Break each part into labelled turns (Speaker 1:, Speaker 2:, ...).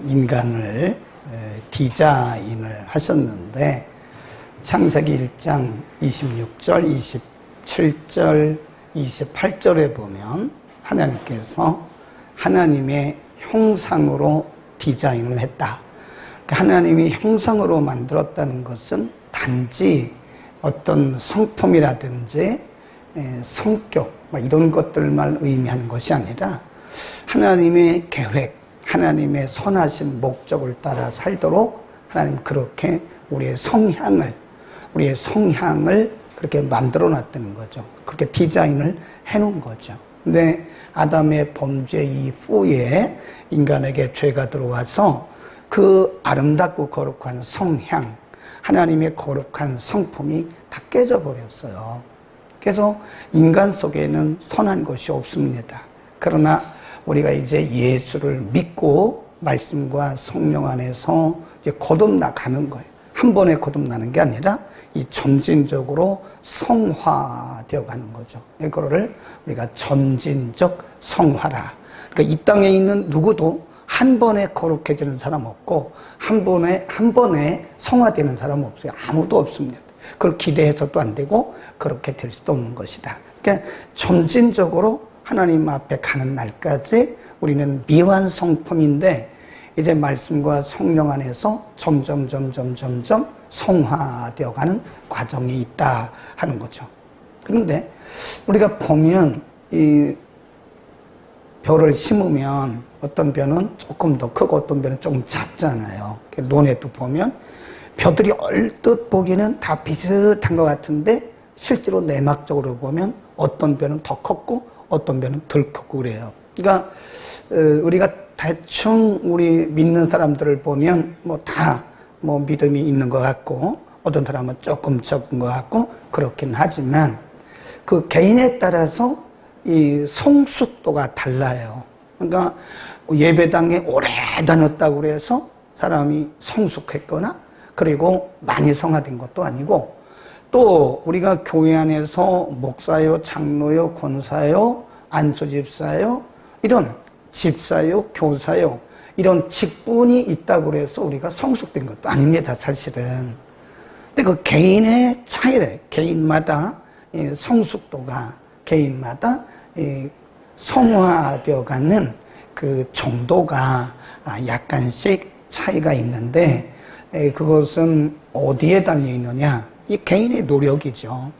Speaker 1: 인간을 디자인을 하셨는데 창세기 1장 26절, 27절, 28절에 보면 하나님께서 하나님의 형상으로 디자인을 했다. 하나님이 형상으로 만들었다는 것은 단지 어떤 성품이라든지 성격 이런 것들만 의미하는 것이 아니라 하나님의 계획, 하나님의 선하신 목적을 따라 살도록 하나님 그렇게 우리의 성향을 그렇게 만들어 놨다는 거죠. 그렇게 디자인을 해놓은 거죠. 근데 아담의 범죄 이후에 인간에게 죄가 들어와서 그 아름답고 거룩한 성향, 하나님의 거룩한 성품이 다 깨져버렸어요. 그래서 인간 속에는 선한 것이 없습니다. 그러나 우리가 이제 예수를 믿고 말씀과 성령 안에서 이제 거듭나가는 거예요. 한 번에 거듭나는 게 아니라 이 점진적으로 성화되어 가는 거죠. 이거를 우리가 점진적 성화라. 그러니까 이 땅에 있는 누구도 한 번에 거룩해지는 사람 없고 한 번에 성화되는 사람 없어요. 아무도 없습니다. 그걸 기대해서도 안 되고 그렇게 될 수도 없는 것이다. 그러니까 점진적으로 하나님 앞에 가는 날까지 우리는 미완성품인데 이제 말씀과 성령 안에서 점점 성화되어 가는 과정이 있다 하는 거죠. 그런데 우리가 보면 이 벼를 심으면 어떤 벼는 조금 더 크고 어떤 벼는 조금 작잖아요. 논에도 보면 벼들이 얼뜻 보기는 다 비슷한 것 같은데 실제로 내막적으로 보면 어떤 벼는 더 컸고 어떤 벼는 덜 컸고 그래요. 그러니까 우리가 대충 우리 믿는 사람들을 보면 다 믿음이 있는 것 같고 어떤 사람은 조금 적은 것 같고 그렇긴 하지만 그 개인에 따라서 이 성숙도가 달라요. 그러니까 예배당에 오래 다녔다고 해서 사람이 성숙했거나 그리고 많이 성화된 것도 아니고 또 우리가 교회 안에서 목사요, 장로요, 권사요, 안수집사요 이런 집사요, 교사요 이런 직분이 있다고 해서 우리가 성숙된 것도 아닙니다, 사실은. 근데 그 개인의 차이래. 개인마다 성숙도가 개인마다 성화되어 가는 그 정도가 약간씩 차이가 있는데 그것은 어디에 달려 있느냐? 이 개인의 노력이죠.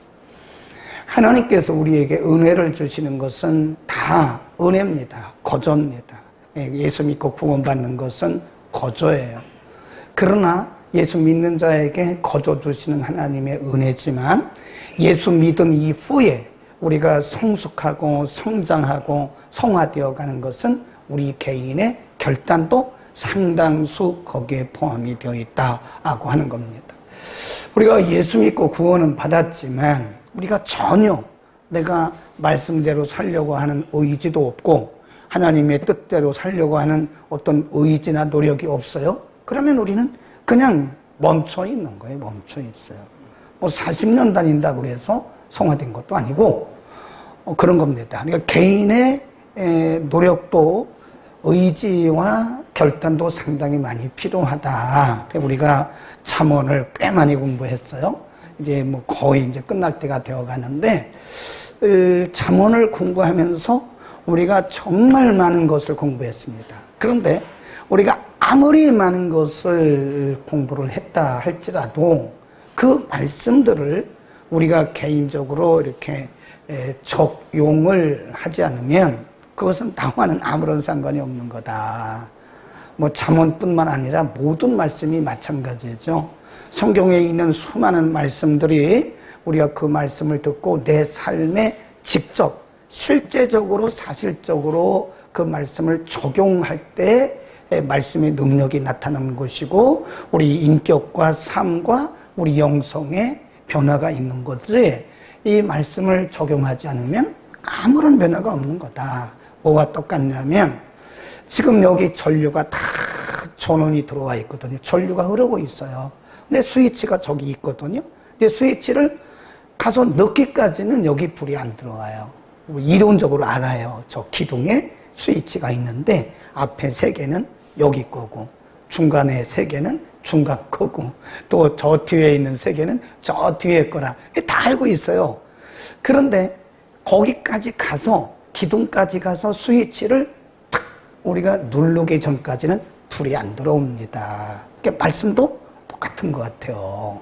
Speaker 1: 하나님께서 우리에게 은혜를 주시는 것은 다 은혜입니다. 거저입니다. 예수 믿고 구원받는 것은 거저예요. 그러나 예수 믿는 자에게 거저 주시는 하나님의 은혜지만 예수 믿은 이후에 우리가 성숙하고 성장하고 성화되어 가는 것은 우리 개인의 결단도 상당수 거기에 포함이 되어 있다고 하는 겁니다. 우리가 예수 믿고 구원은 받았지만 우리가 전혀 내가 말씀대로 살려고 하는 의지도 없고 하나님의 뜻대로 살려고 하는 어떤 의지나 노력이 없어요. 그러면 우리는 그냥 멈춰 있는 거예요. 멈춰 있어요. 40년 다닌다고 해서 성화된 것도 아니고 그런 겁니다. 그러니까 개인의 노력도 의지와 결단도 상당히 많이 필요하다. 우리가 잠언을 꽤 많이 공부했어요. 이제 거의 이제 끝날 때가 되어 가는데 잠언을 공부하면서 우리가 정말 많은 것을 공부했습니다. 그런데 우리가 아무리 많은 것을 공부를 했다 할지라도 그 말씀들을 우리가 개인적으로 이렇게 적용을 하지 않으면 그것은 나와는 아무런 상관이 없는 거다. 잠언뿐만 아니라 모든 말씀이 마찬가지죠. 성경에 있는 수많은 말씀들이 우리가 그 말씀을 듣고 내 삶에 직접 실제적으로 사실적으로 그 말씀을 적용할 때 말씀의 능력이 나타나는 것이고 우리 인격과 삶과 우리 영성에 변화가 있는 거지 이 말씀을 적용하지 않으면 아무런 변화가 없는 거다. 뭐가 똑같냐면 지금 여기 전류가 다 전원이 들어와 있거든요. 전류가 흐르고 있어요. 근데 스위치가 저기 있거든요. 근데 스위치를 가서 넣기까지는 여기 불이 안 들어와요. 이론적으로 알아요. 저 기둥에 스위치가 있는데 앞에 3개는 여기 거고, 중간에 3개는 중간 거고, 또 저 뒤에 있는 3개는 저 뒤에 거라 다 알고 있어요. 그런데 거기까지 가서, 기둥까지 가서 스위치를 탁 우리가 누르기 전까지는 불이 안 들어옵니다. 그러니까 말씀도 똑같은 것 같아요.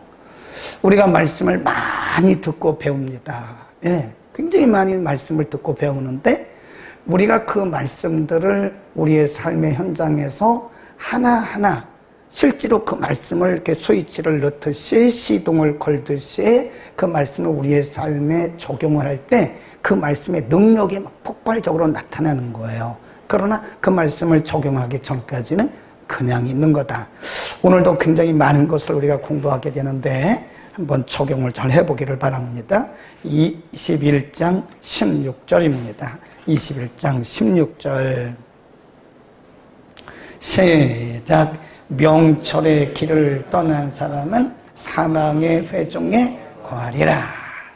Speaker 1: 우리가 말씀을 많이 듣고 배웁니다. 예, 굉장히 많이 말씀을 듣고 배우는데 우리가 그 말씀들을 우리의 삶의 현장에서 하나하나 실제로 그 말씀을 이렇게 스위치를 넣듯이 시동을 걸듯이 그 말씀을 우리의 삶에 적용을 할 때 그 말씀의 능력이 막 폭발적으로 나타나는 거예요. 그러나 그 말씀을 적용하기 전까지는 그냥 있는 거다. 오늘도 굉장히 많은 것을 우리가 공부하게 되는데 한번 적용을 잘 해보기를 바랍니다. 21장 16절입니다. 21장 16절 시작. 명철의 길을 떠난 사람은 사망의 회중에 거하리라.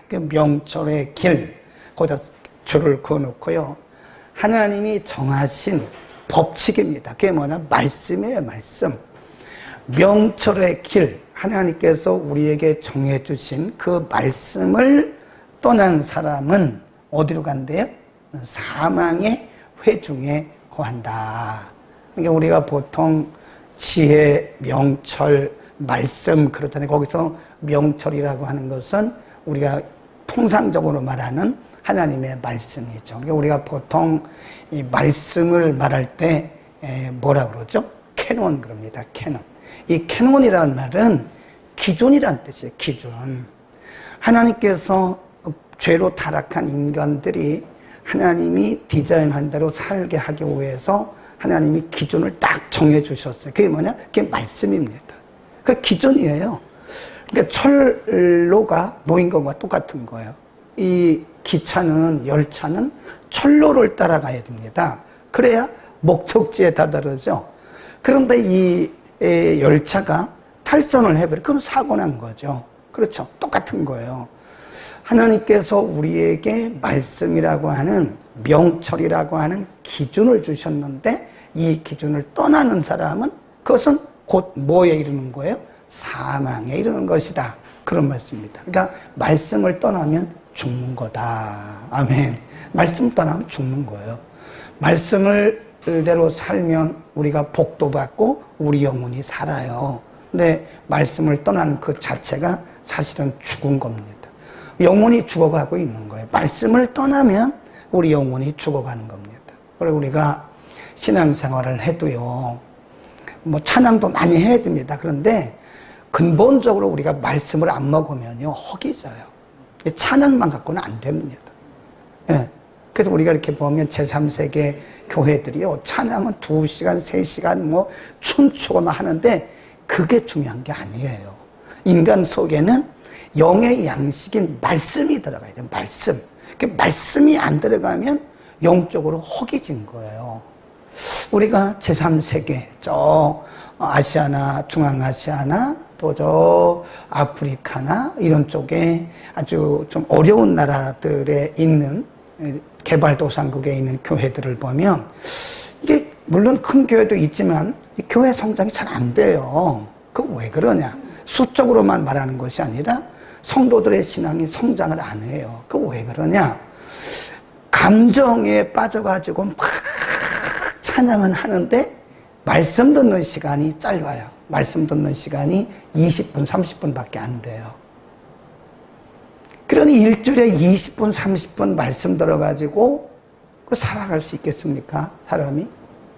Speaker 1: 그 명철의 길, 거기다 줄을 그어놓고요. 하나님이 정하신 법칙입니다. 그게 뭐냐? 말씀이에요, 말씀. 명철의 길, 하나님께서 우리에게 정해주신 그 말씀을 떠난 사람은 어디로 간대요? 사망의 회중에 거한다. 그러니까 우리가 보통 지혜, 명철, 말씀 그렇잖아요. 거기서 명철이라고 하는 것은 우리가 통상적으로 말하는 하나님의 말씀이죠. 그러니까 우리가 보통 이 말씀을 말할 때 뭐라 그러죠? 캐논 그럽니다. 캐논. 이 캐논이라는 말은 기준이란 뜻이에요. 기준. 하나님께서 죄로 타락한 인간들이 하나님이 디자인한 대로 살게 하기 위해서 하나님이 기준을 딱 정해주셨어요. 그게 뭐냐? 그게 말씀입니다. 그 기준이에요. 그러니까 철로가 놓인 것과 똑같은 거예요. 이 기차는, 열차는 철로를 따라가야 됩니다. 그래야 목적지에 다다르죠. 그런데 이 열차가 탈선을 해버려. 그럼 사고 난 거죠. 그렇죠. 똑같은 거예요. 하나님께서 우리에게 말씀이라고 하는, 명철이라고 하는 기준을 주셨는데 이 기준을 떠나는 사람은 그것은 곧 뭐에 이르는 거예요? 사망에 이르는 것이다. 그런 말씀입니다. 그러니까 말씀을 떠나면 죽는 거다. 아멘. 말씀 떠나면 죽는 거예요. 말씀을 대로 살면 우리가 복도 받고 우리 영혼이 살아요. 근데 말씀을 떠나는 그 자체가 사실은 죽은 겁니다. 영혼이 죽어가고 있는 거예요. 말씀을 떠나면 우리 영혼이 죽어가는 겁니다. 그리고 우리가 신앙생활을 해도요, 뭐 찬양도 많이 해야 됩니다. 그런데 근본적으로 우리가 말씀을 안 먹으면요, 허기져요. 찬양만 갖고는 안 됩니다. 예. 그래서 우리가 이렇게 보면 제3세계 교회들이요, 찬양은 2시간, 3시간 뭐 춤추고 막 하는데 그게 중요한 게 아니에요. 인간 속에는 영의 양식인 말씀이 들어가야 돼요. 말씀. 그 말씀이 안 들어가면 영적으로 허기진 거예요. 우리가 제3세계, 저 아시아나, 중앙아시아나, 또 저 아프리카나 이런 쪽에 아주 좀 어려운 나라들에 있는 개발도상국에 있는 교회들을 보면 이게 물론 큰 교회도 있지만 이 교회 성장이 잘 안 돼요. 그 왜 그러냐? 수적으로만 말하는 것이 아니라 성도들의 신앙이 성장을 안 해요. 그 왜 그러냐? 감정에 빠져가지고 막 찬양은 하는데 말씀 듣는 시간이 짧아요. 말씀 듣는 시간이 20분, 30분밖에 안 돼요. 그러니 일주일에 20분, 30분 말씀 들어가지고 살아갈 수 있겠습니까? 사람이?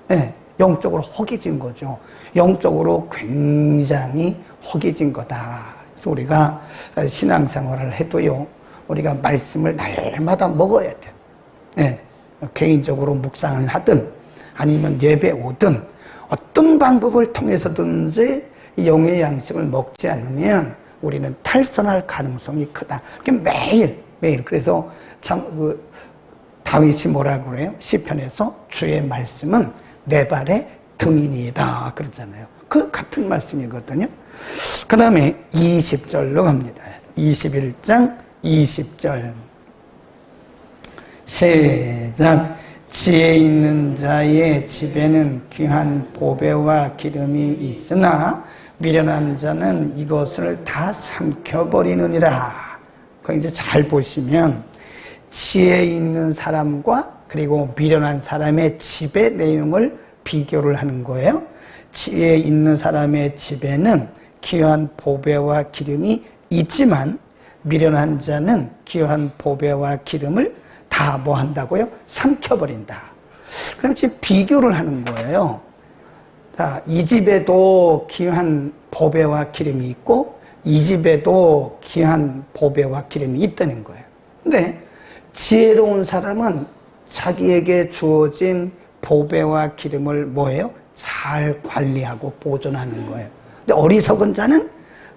Speaker 1: 네, 영적으로 허기진 거죠. 영적으로 굉장히 허기진 거다. 그래서 우리가 신앙생활을 해도요, 우리가 말씀을 날마다 먹어야 돼요. 네, 개인적으로 묵상을 하든 아니면 예배 오든 어떤 방법을 통해서든지 영의 양식을 먹지 않으면 우리는 탈선할 가능성이 크다. 매일. 그래서 참, 다윗이 뭐라고 그래요? 시편에서 주의 말씀은 내 발의 등이니이다. 그러잖아요. 그 같은 말씀이거든요. 그 다음에 20절로 갑니다. 21장 20절. 시작. 지혜 있는 자의 집에는 귀한 보배와 기름이 있으나 미련한 자는 이것을 다 삼켜버리느니라. 그 이제 잘 보시면 지혜 있는 사람과 그리고 미련한 사람의 집의 내용을 비교를 하는 거예요. 지혜 있는 사람의 집에는 귀한 보배와 기름이 있지만 미련한 자는 귀한 보배와 기름을 다 뭐 한다고요? 삼켜버린다. 그럼 지금 비교를 하는 거예요. 자, 이 집에도 귀한 보배와 기름이 있고 이 집에도 귀한 보배와 기름이 있다는 거예요. 근데 지혜로운 사람은 자기에게 주어진 보배와 기름을 뭐예요? 잘 관리하고 보존하는 거예요. 근데 어리석은 자는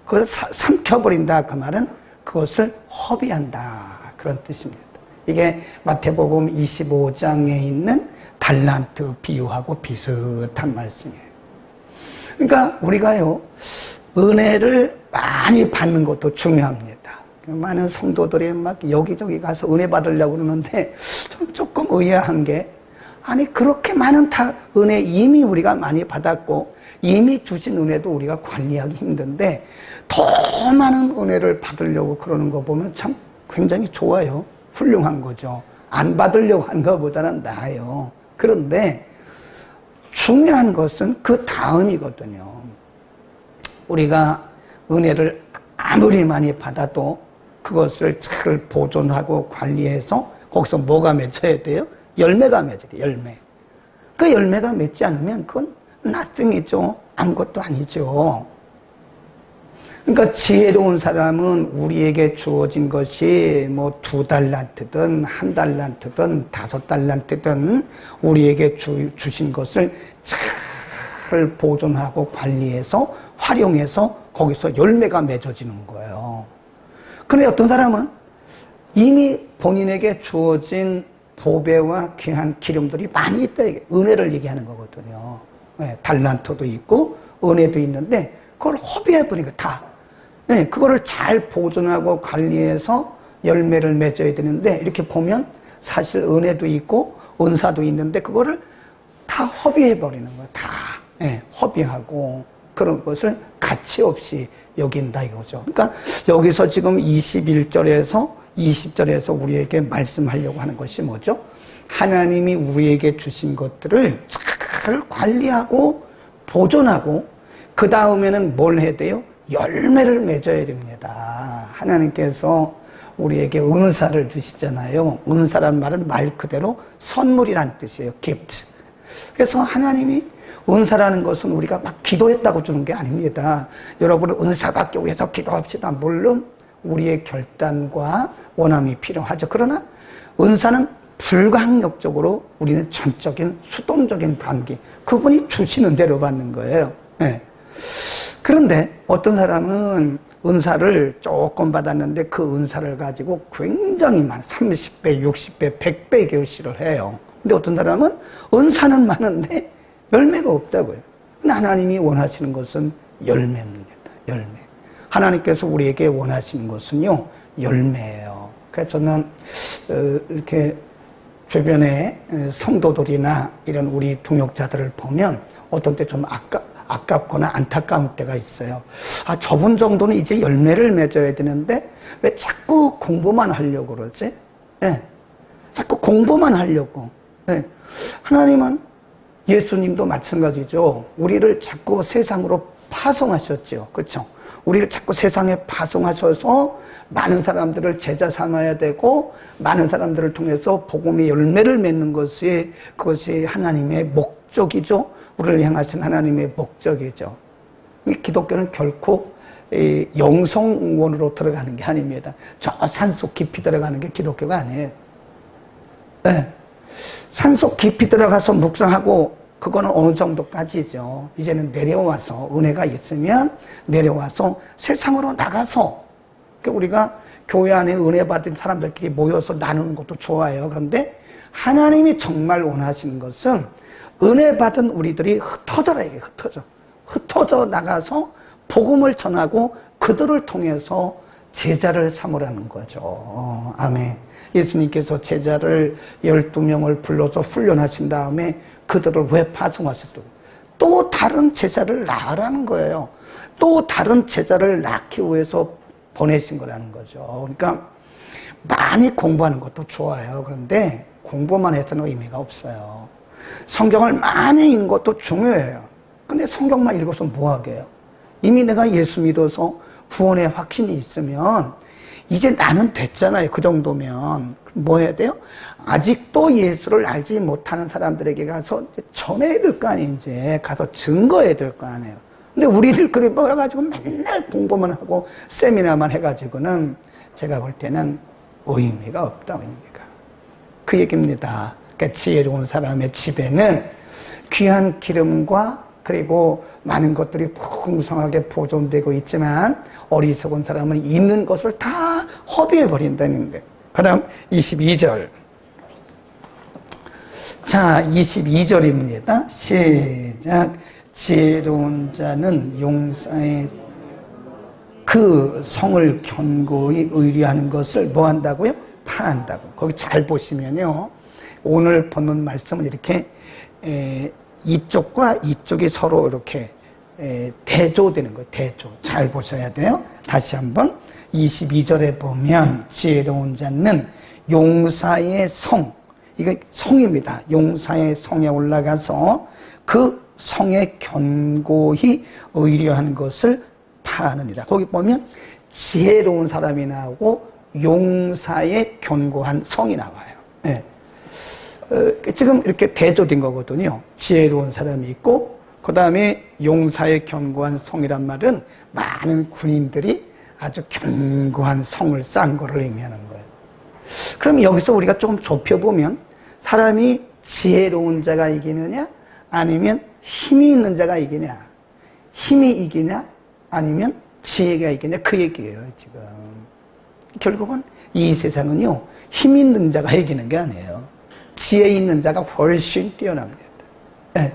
Speaker 1: 그걸 삼켜버린다. 그 말은 그것을 허비한다. 그런 뜻입니다. 이게 마태복음 25장에 있는 달란트 비유하고 비슷한 말씀이에요. 그러니까 우리가요, 은혜를 많이 받는 것도 중요합니다. 많은 성도들이 막 여기저기 가서 은혜 받으려고 그러는데 조금 의아한 게, 아니 그렇게 많은 다 은혜 이미 우리가 많이 받았고 이미 주신 은혜도 우리가 관리하기 힘든데 더 많은 은혜를 받으려고 그러는 거 보면 참 굉장히 좋아요. 훌륭한 거죠. 안 받으려고 한 것보다는 나아요. 그런데 중요한 것은 그 다음이거든요. 우리가 은혜를 아무리 많이 받아도 그것을 잘 보존하고 관리해서 거기서 뭐가 맺혀야 돼요? 열매가 맺어야 돼요. 열매. 그 열매가 맺지 않으면 그건 nothing이죠. 아무것도 아니죠. 그러니까 지혜로운 사람은 우리에게 주어진 것이 뭐 2달란트든 1달란트든 5달란트든 우리에게 주신 것을 잘 보존하고 관리해서 활용해서 거기서 열매가 맺어지는 거예요. 그런데 어떤 사람은 이미 본인에게 주어진 보배와 귀한 기름들이 많이 있다. 은혜를 얘기하는 거거든요. 네, 달란트도 있고 은혜도 있는데 그걸 허비해버리니까 다. 네, 그거를 잘 보존하고 관리해서 열매를 맺어야 되는데 이렇게 보면 사실 은혜도 있고 은사도 있는데 그거를 다 허비해버리는 거예요. 다. 네, 허비하고 그런 것을 가치 없이 여긴다 이거죠. 그러니까 여기서 지금 21절에서 20절에서 우리에게 말씀하려고 하는 것이 뭐죠? 하나님이 우리에게 주신 것들을 잘 관리하고 보존하고 그 다음에는 뭘 해야 돼요? 열매를 맺어야 됩니다. 하나님께서 우리에게 은사를 주시잖아요. 은사란 말은 말 그대로 선물이란 뜻이에요. gift. 그래서 하나님이 은사라는 것은 우리가 막 기도했다고 주는 게 아닙니다. 여러분은 은사 받기 위해서 기도합시다. 물론 우리의 결단과 원함이 필요하죠. 그러나 은사는 불가항력적으로 우리는 전적인 수동적인 관계, 그분이 주시는 대로 받는 거예요. 네. 그런데 어떤 사람은 은사를 조금 받았는데 그 은사를 가지고 굉장히 많은 30배, 60배, 100배 결실을 해요. 근데 어떤 사람은 은사는 많은데 열매가 없다고요. 근데 하나님이 원하시는 것은 열매입니다. 열매. 하나님께서 우리에게 원하시는 것은요, 열매예요. 그래서 저는 이렇게 주변에 성도들이나 이런 우리 동역자들을 보면 어떤 때 좀 아깝거나 안타까운 때가 있어요. 아, 저분 정도는 이제 열매를 맺어야 되는데 왜 자꾸 공부만 하려고 그러지? 네. 자꾸 공부만 하려고. 네. 하나님은 예수님도 마찬가지죠. 우리를 자꾸 세상으로 파송하셨죠. 그렇죠? 우리를 자꾸 세상에 파송하셔서 많은 사람들을 제자 삼아야 되고 많은 사람들을 통해서 복음의 열매를 맺는 것이 그것이 하나님의 목적이죠. 우리를 향하신 하나님의 목적이죠. 기독교는 결코 영성원으로 들어가는 게 아닙니다. 저 산속 깊이 들어가는 게 기독교가 아니에요. 네. 산속 깊이 들어가서 묵상하고 그거는 어느 정도까지죠. 이제는 내려와서 은혜가 있으면 내려와서 세상으로 나가서 우리가 교회 안에 은혜 받은 사람들끼리 모여서 나누는 것도 좋아요. 그런데 하나님이 정말 원하시는 것은 은혜 받은 우리들이 흩어져라 이게 흩어져 나가서 복음을 전하고 그들을 통해서 제자를 삼으라는 거죠. 아멘. 예수님께서 제자를 12명을 불러서 훈련하신 다음에 그들을 왜 파송하셨어요? 또 다른 제자를 낳으라는 거예요. 또 다른 제자를 낳기 위해서 보내신 거라는 거죠. 그러니까 많이 공부하는 것도 좋아요. 그런데 공부만 해서는 의미가 없어요. 성경을 많이 읽는 것도 중요해요. 근데 성경만 읽어서 뭐 하게요? 이미 내가 예수 믿어서 구원의 확신이 있으면 이제 나는 됐잖아요. 그 정도면 뭐 해야 돼요? 아직도 예수를 알지 못하는 사람들에게 가서 전해야 될 거 아니에요. 이제 가서 증거해야 될 거 아니에요. 근데 우리를 그래 모여가지고 맨날 공부만 하고 세미나만 해가지고는 제가 볼 때는 의미가 없다. 의미가. 그 얘기입니다. 그러니까 지혜로운 사람의 집에는 귀한 기름과 그리고 많은 것들이 풍성하게 보존되고 있지만 어리석은 사람은 있는 것을 다 허비해버린다는 거예요. 그 다음 22절. 자, 22절입니다. 시작. 지혜로운 자는 용사의 그 성을 견고히 의뢰하는 것을 뭐 한다고요? 파한다고. 거기 잘 보시면요. 오늘 보는 말씀은 이렇게 이쪽과 이쪽이 서로 이렇게 대조되는 거예요. 대조. 잘 보셔야 돼요. 다시 한번 22절에 보면 지혜로운 자는 용사의 성, 이거 성입니다. 용사의 성에 올라가서 그 성에 견고히 의뢰하는 것을 파하느니라. 거기 보면 지혜로운 사람이 나오고 용사의 견고한 성이 나와요. 네. 지금 이렇게 대조된 거거든요. 지혜로운 사람이 있고 그 다음에 용사의 견고한 성이란 말은 많은 군인들이 아주 견고한 성을 쌓은 거를 의미하는 거예요. 그럼 여기서 우리가 조금 좁혀보면 사람이 지혜로운 자가 이기느냐 아니면 힘이 있는 자가 이기냐, 힘이 이기냐 아니면 지혜가 이기냐, 그 얘기예요. 지금 결국은 이 세상은요 힘 있는 자가 이기는 게 아니에요. 지혜 있는 자가 훨씬 뛰어납니다. 네.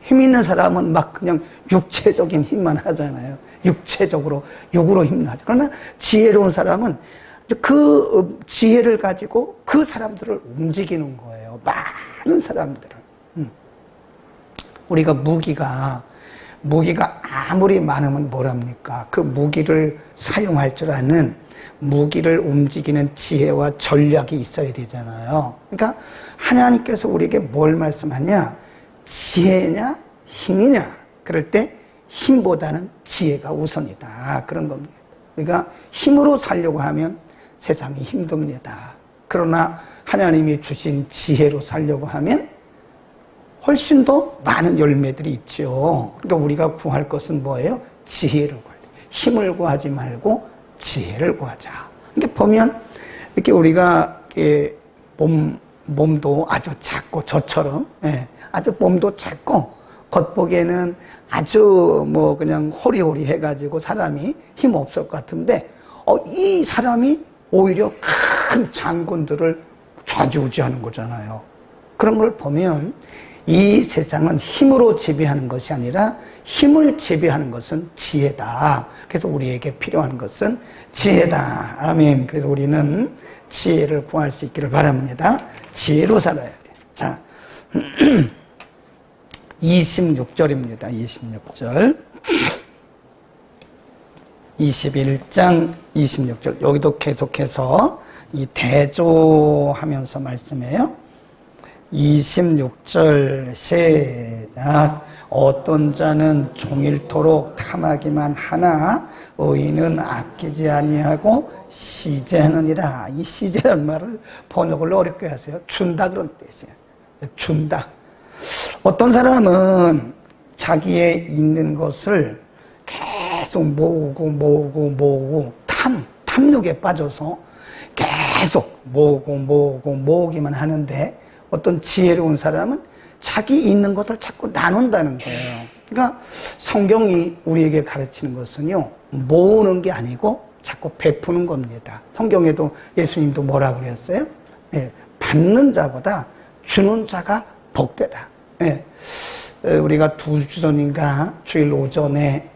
Speaker 1: 힘 있는 사람은 막 그냥 육체적인 힘만 하잖아요. 육체적으로, 육으로 힘나죠. 그러나 지혜로운 사람은 그 지혜를 가지고 그 사람들을 움직이는 거예요. 많은 사람들을. 우리가 무기가 아무리 많으면 뭐랍니까? 그 무기를 사용할 줄 아는, 무기를 움직이는 지혜와 전략이 있어야 되잖아요. 그러니까 하나님께서 우리에게 뭘 말씀하냐? 지혜냐 힘이냐? 그럴 때 힘보다는 지혜가 우선이다. 그런 겁니다. 그러니까 힘으로 살려고 하면 세상이 힘듭니다. 그러나 하나님이 주신 지혜로 살려고 하면 훨씬 더 많은 열매들이 있죠. 그러니까 우리가 구할 것은 뭐예요? 지혜를 구해야 돼요. 힘을 구하지 말고 지혜를 구하자. 이렇게 보면 이렇게 우리가 이렇게 몸도 아주 작고 저처럼 아주 몸도 작고 겉보기에는 아주 뭐 그냥 호리호리 해가지고 사람이 힘 없을 것 같은데 이 사람이 오히려 큰 장군들을 좌지우지하는 거잖아요. 그런 걸 보면 이 세상은 힘으로 지배하는 것이 아니라 힘을 지배하는 것은 지혜다. 그래서 우리에게 필요한 것은 지혜다. 아멘. 그래서 우리는 지혜를 구할 수 있기를 바랍니다. 지혜로 살아야 돼. 자, 26절입니다. 26절. 21장 26절. 여기도 계속해서 이 대조하면서 말씀해요. 26절 시작. 어떤 자는 종일토록 탐하기만 하나 의인은 아끼지 아니하고 시제하느니라. 이 시제라는 말을 번역을 어렵게 하세요. 준다 그런 뜻이에요. 준다. 어떤 사람은 자기의 있는 것을 계속 모으고 탐욕에 빠져서 계속 모으기만 하는데 어떤 지혜로운 사람은 자기 있는 것을 자꾸 나눈다는 거예요. 그러니까 성경이 우리에게 가르치는 것은요, 모으는 게 아니고 자꾸 베푸는 겁니다. 성경에도 예수님도 뭐라고 그랬어요? 받는 자보다 주는 자가 복되다. 우리가 2주 전인가 주일 오전에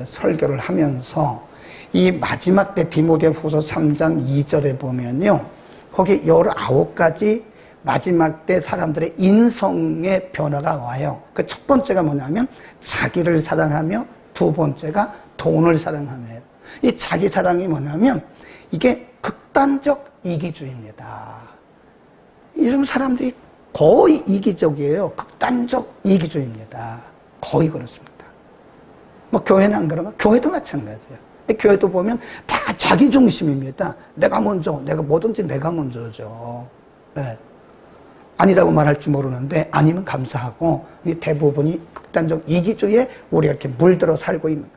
Speaker 1: 설교를 하면서 이 마지막 때 디모데후서 3장 2절에 보면요. 거기 19가지 마지막 때 사람들의 인성의 변화가 와요. 그 첫 번째가 뭐냐면 자기를 사랑하며 두 번째가 돈을 사랑하며요. 이 자기 사랑이 뭐냐면 이게 극단적 이기주의입니다. 요즘 사람들이 거의 이기적이에요. 극단적 이기주의입니다. 거의 그렇습니다. 뭐 교회는 안 그런가? 교회도 마찬가지예요. 교회도 보면 다 자기 중심입니다. 내가 먼저, 내가 뭐든지 내가 먼저죠. 네. 아니라고 말할지 모르는데 아니면 감사하고 대부분이 극단적 이기주의에 우리가 이렇게 물들어 살고 있는 거예요.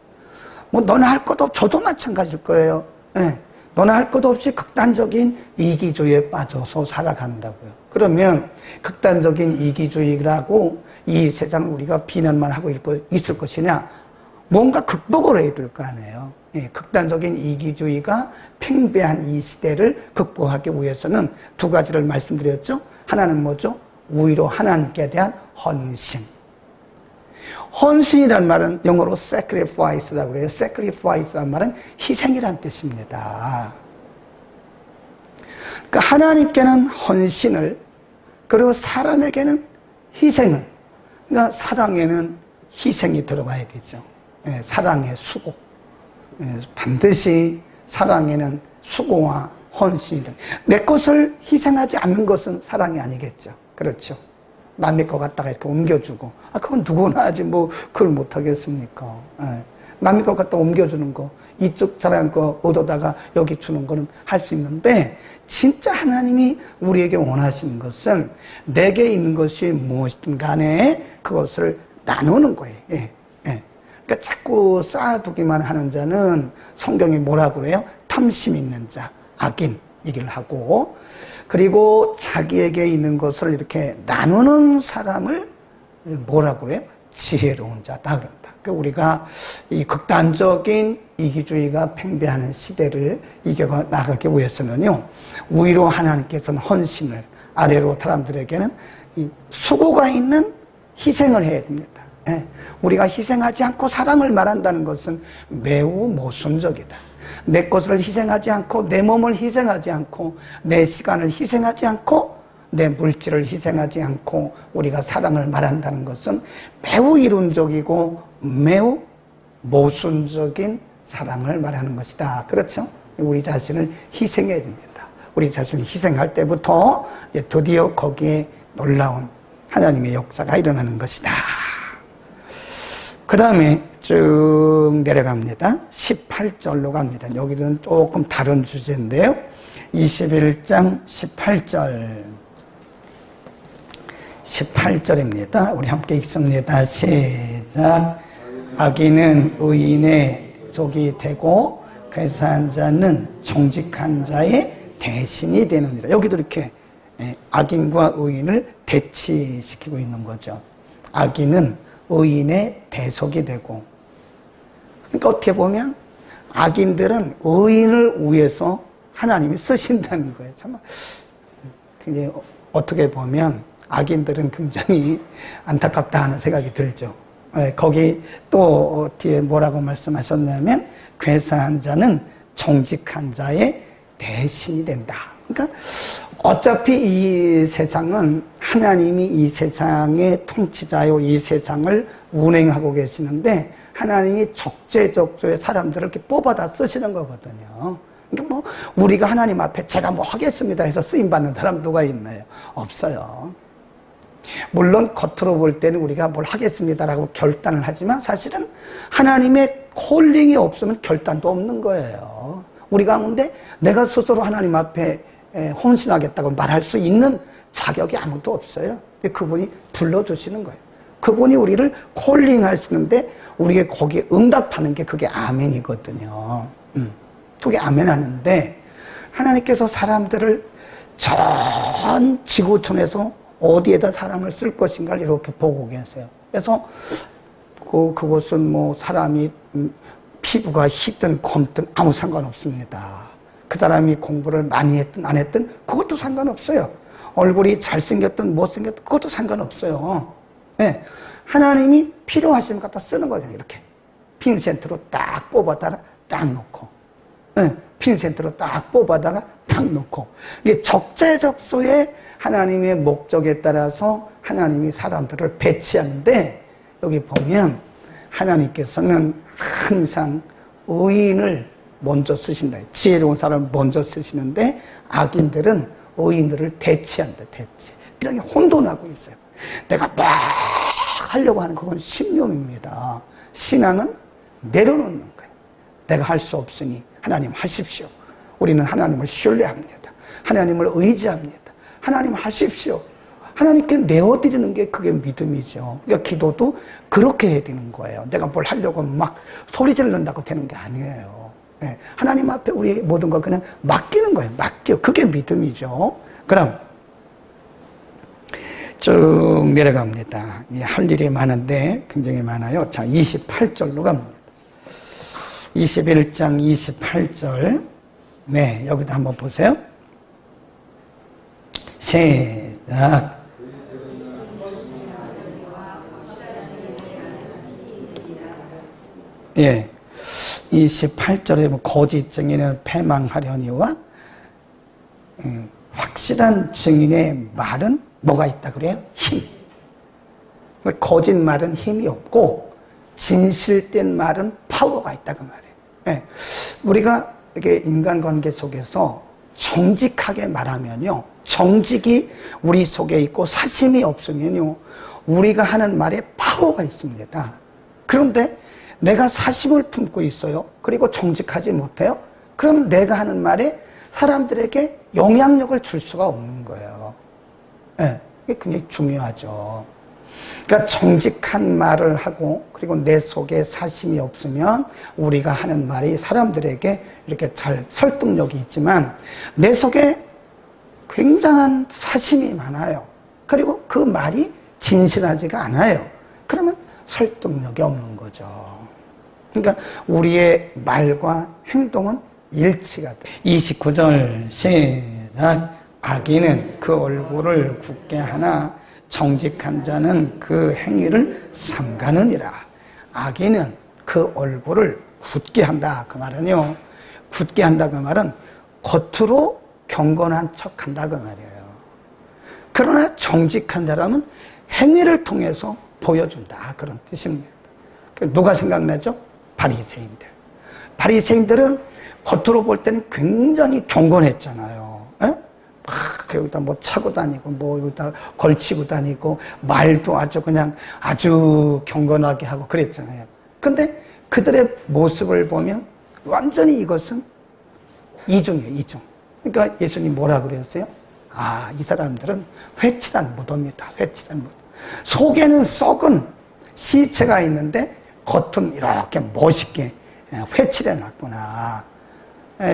Speaker 1: 뭐 너는 할 것도 저도 마찬가지일 거예요. 네. 너는 할 것도 없이 극단적인 이기주의에 빠져서 살아간다고요. 그러면 극단적인 이기주의라고 이 세상을 우리가 비난만 하고 있을 것이냐? 뭔가 극복을 해야 될 거 아니에요. 예, 극단적인 이기주의가 팽배한 이 시대를 극복하기 위해서는 두 가지를 말씀드렸죠. 하나는 뭐죠? 우위로 하나님께 대한 헌신. 헌신이란 말은 영어로 sacrifice라고 그래요. sacrifice란 말은 희생이란 뜻입니다. 그러니까 하나님께는 헌신을, 그리고 사람에게는 희생을. 그러니까 사랑에는 희생이 들어가야 되죠. 예, 사랑의 수고. 예, 반드시 사랑에는 수고와 헌신이 돼. 내 것을 희생하지 않는 것은 사랑이 아니겠죠. 그렇죠. 남의 것 갖다가 이렇게 옮겨주고, 그건 누구나 하지, 뭐, 그걸 못하겠습니까? 예. 남의 것 갖다 옮겨주는 거, 이쪽 사람 거 얻어다가 여기 주는 거는 할 수 있는데, 진짜 하나님이 우리에게 원하시는 것은 내게 있는 것이 무엇이든 간에 그것을 나누는 거예요. 예. 예. 그러니까 자꾸 쌓아두기만 하는 자는 성경이 뭐라고 그래요? 탐심 있는 자, 악인 얘기를 하고, 그리고 자기에게 있는 것을 이렇게 나누는 사람을 뭐라고 그래요? 지혜로운 자다 그런다. 그러니까 우리가 이 극단적인 이기주의가 팽배하는 시대를 이겨 나가기 위해서는요, 위로 하나님께서는 헌신을, 아래로 사람들에게는 이 수고가 있는 희생을 해야 됩니다. 예. 우리가 희생하지 않고 사랑을 말한다는 것은 매우 모순적이다. 내 것을 희생하지 않고, 내 몸을 희생하지 않고, 내 시간을 희생하지 않고, 내 물질을 희생하지 않고 우리가 사랑을 말한다는 것은 매우 이론적이고 매우 모순적인 사랑을 말하는 것이다. 그렇죠? 우리 자신을 희생해야 됩니다. 우리 자신을 희생할 때부터 드디어 거기에 놀라운 하나님의 역사가 일어나는 것이다. 그 다음에 쭉 내려갑니다. 18절로 갑니다. 여기는 조금 다른 주제인데요. 21장 18절입니다. 우리 함께 읽습니다. 시작. 악인은 의인의 속이 되고 괴사한 자는 정직한 자의 대신이 되느니라. 여기도 이렇게 악인과 의인을 대치시키고 있는 거죠. 악인은 의인의 대속이 되고, 그러니까 어떻게 보면 악인들은 의인을 위해서 하나님이 쓰신다는 거예요. 참, 굉장히 어떻게 보면 악인들은 굉장히 안타깝다 하는 생각이 들죠. 거기 또 뒤에 뭐라고 말씀하셨냐면 괴사한 자는 정직한 자의 대신이 된다. 그러니까 어차피 이 세상은 하나님이 이 세상의 통치자요, 이 세상을 운행하고 계시는데 하나님이 적재적소에 사람들을 이렇게 뽑아다 쓰시는 거거든요. 그러니까 뭐 우리가 하나님 앞에 제가 뭐 하겠습니다 해서 쓰임 받는 사람 누가 있나요? 없어요. 물론 겉으로 볼 때는 우리가 뭘 하겠습니다라고 결단을 하지만 사실은 하나님의 콜링이 없으면 결단도 없는 거예요. 우리 가운데 내가 스스로 하나님 앞에 헌신하겠다고 말할 수 있는 자격이 아무도 없어요. 그분이 불러주시는 거예요. 그분이 우리를 콜링하시는데 우리가 거기에 응답하는 게 그게 아멘이거든요. 그게 아멘 하는데 하나님께서 사람들을 전 지구촌에서 어디에다 사람을 쓸 것인가를 이렇게 보고 계세요. 그래서 그것은 뭐 사람이 피부가 희든 검든 아무 상관없습니다. 그 사람이 공부를 많이 했든 안 했든 그것도 상관없어요. 얼굴이 잘생겼든 못생겼든 그것도 상관없어요. 하나님이 필요하시면 갖다 쓰는 거죠. 이렇게 핀센트로 딱 뽑아다가 딱 놓고, 핀셋으로 딱 뽑아다가 딱 놓고, 이게 적재적소에 하나님의 목적에 따라서 하나님이 사람들을 배치하는데, 여기 보면 하나님께서는 항상 의인을 먼저 쓰신다. 지혜로운 사람을 먼저 쓰시는데 악인들은 의인들을 대치한다. 대치. 그냥 혼돈하고 있어요. 내가 막 하려고 하는 그건 신념입니다. 신앙은 내려놓는 거예요. 내가 할 수 없으니 하나님 하십시오. 우리는 하나님을 신뢰합니다. 하나님을 의지합니다. 하나님 하십시오. 하나님께 내어드리는 게 그게 믿음이죠. 그러니까 기도도 그렇게 해야 되는 거예요. 내가 뭘 하려고 막 소리 지른다고 되는 게 아니에요. 네. 하나님 앞에 우리 모든 걸 그냥 맡기는 거예요. 맡겨. 그게 믿음이죠. 그럼 쭉 내려갑니다. 할 일이 많은데 굉장히 많아요. 자, 28절로 갑니다. 21장 28절. 네, 여기도 한번 보세요. 시작. 예. 28절에 보면 거짓 증인을 패망하려니와 확실한 증인의 말은 뭐가 있다 그래요? 힘. 거짓 말은 힘이 없고 진실된 말은 파워가 있다 그 말이에요. 예. 우리가 이렇게 인간관계 속에서 정직하게 말하면요, 정직이 우리 속에 있고 사심이 없으면요, 우리가 하는 말에 파워가 있습니다. 그런데 내가 사심을 품고 있어요. 그리고 정직하지 못해요. 그럼 내가 하는 말에 사람들에게 영향력을 줄 수가 없는 거예요. 네, 이게 굉장히 중요하죠. 그러니까 정직한 말을 하고 그리고 내 속에 사심이 없으면 우리가 하는 말이 사람들에게 이렇게 잘 설득력이 있지만 내 속에 굉장한 사심이 많아요. 그리고 그 말이 진실하지가 않아요. 그러면 설득력이 없는 거죠. 그러니까 우리의 말과 행동은 일치가 돼. 29절 시작. 악인은 그 얼굴을 굳게 하나 정직한 자는 그 행위를 삼가느니라. 악인은 그 얼굴을 굳게 한다. 그 말은요, 굳게 한다 그 말은 겉으로 경건한 척 한다 그 말이에요. 그러나 정직한 사람은 행위를 통해서 보여준다. 그런 뜻입니다. 누가 생각나죠? 바리새인들. 바리새인들은 겉으로 볼 때는 굉장히 경건했잖아요. 에? 막 여기다 뭐 차고 다니고 뭐 여기다 걸치고 다니고 말도 아주 그냥 아주 경건하게 하고 그랬잖아요. 근데 그들의 모습을 보면 완전히 이것은 이중이에요. 이중. 그러니까 예수님 뭐라 그랬어요? 아, 이 사람들은 회칠한 무덤이다. 회칠한 무덤. 속에는 썩은 시체가 있는데 겉은 이렇게 멋있게 회칠해 놨구나.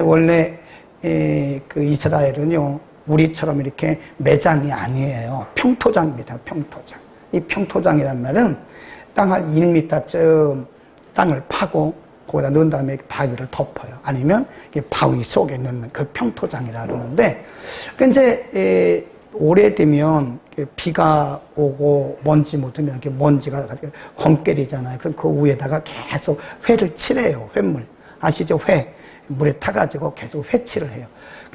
Speaker 1: 원래 그 이스라엘은요, 우리처럼 이렇게 매장이 아니에요. 평토장입니다. 평토장. 이 평토장이란 말은 땅 한 1m쯤 땅을 파고 거기다 넣은 다음에 바위를 덮어요. 아니면 바위 속에 넣는 그 평토장이라 그러는데, 그 이제 오래되면 비가 오고 먼지 묻으면 이렇게 먼지가 검깨리잖아요. 그럼 그 위에다가 계속 회를 칠해요. 횟물. 아시죠? 회. 물에 타가지고 계속 회칠을 해요.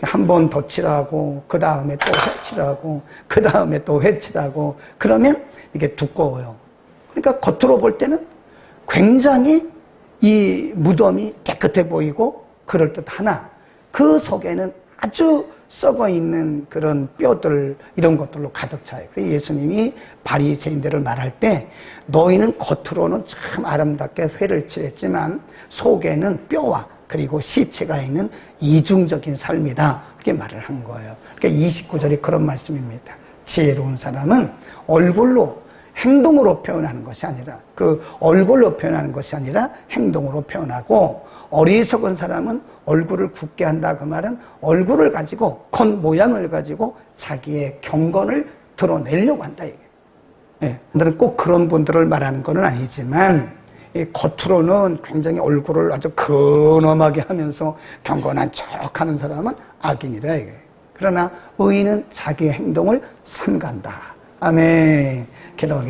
Speaker 1: 한 번 더 칠하고, 그 다음에 또 회칠하고, 그 다음에 또 회칠하고, 그러면 이게 두꺼워요. 그러니까 겉으로 볼 때는 굉장히 이 무덤이 깨끗해 보이고, 그럴듯하나, 그 속에는 아주 썩어 있는 그런 뼈들, 이런 것들로 가득 차요. 그래서 예수님이 바리새인들을 말할 때, 너희는 겉으로는 참 아름답게 회를 칠했지만, 속에는 뼈와 그리고 시체가 있는 이중적인 삶이다. 그렇게 말을 한 거예요. 그러니까 29절이 그런 말씀입니다. 지혜로운 사람은 얼굴로, 행동으로 표현하는 것이 아니라, 그 얼굴로 표현하는 것이 아니라 행동으로 표현하고, 어리석은 사람은 얼굴을 굳게 한다. 그 말은 얼굴을 가지고, 겉모양을 가지고 자기의 경건을 드러내려고 한다. 이게. 예, 오늘은 꼭 그런 분들을 말하는 건 아니지만, 겉으로는 굉장히 얼굴을 아주 근엄하게 하면서 경건한 척 하는 사람은 악인이다. 이게. 그러나 의인은 자기의 행동을 삼간다. 아멘. 기도하겠습니다.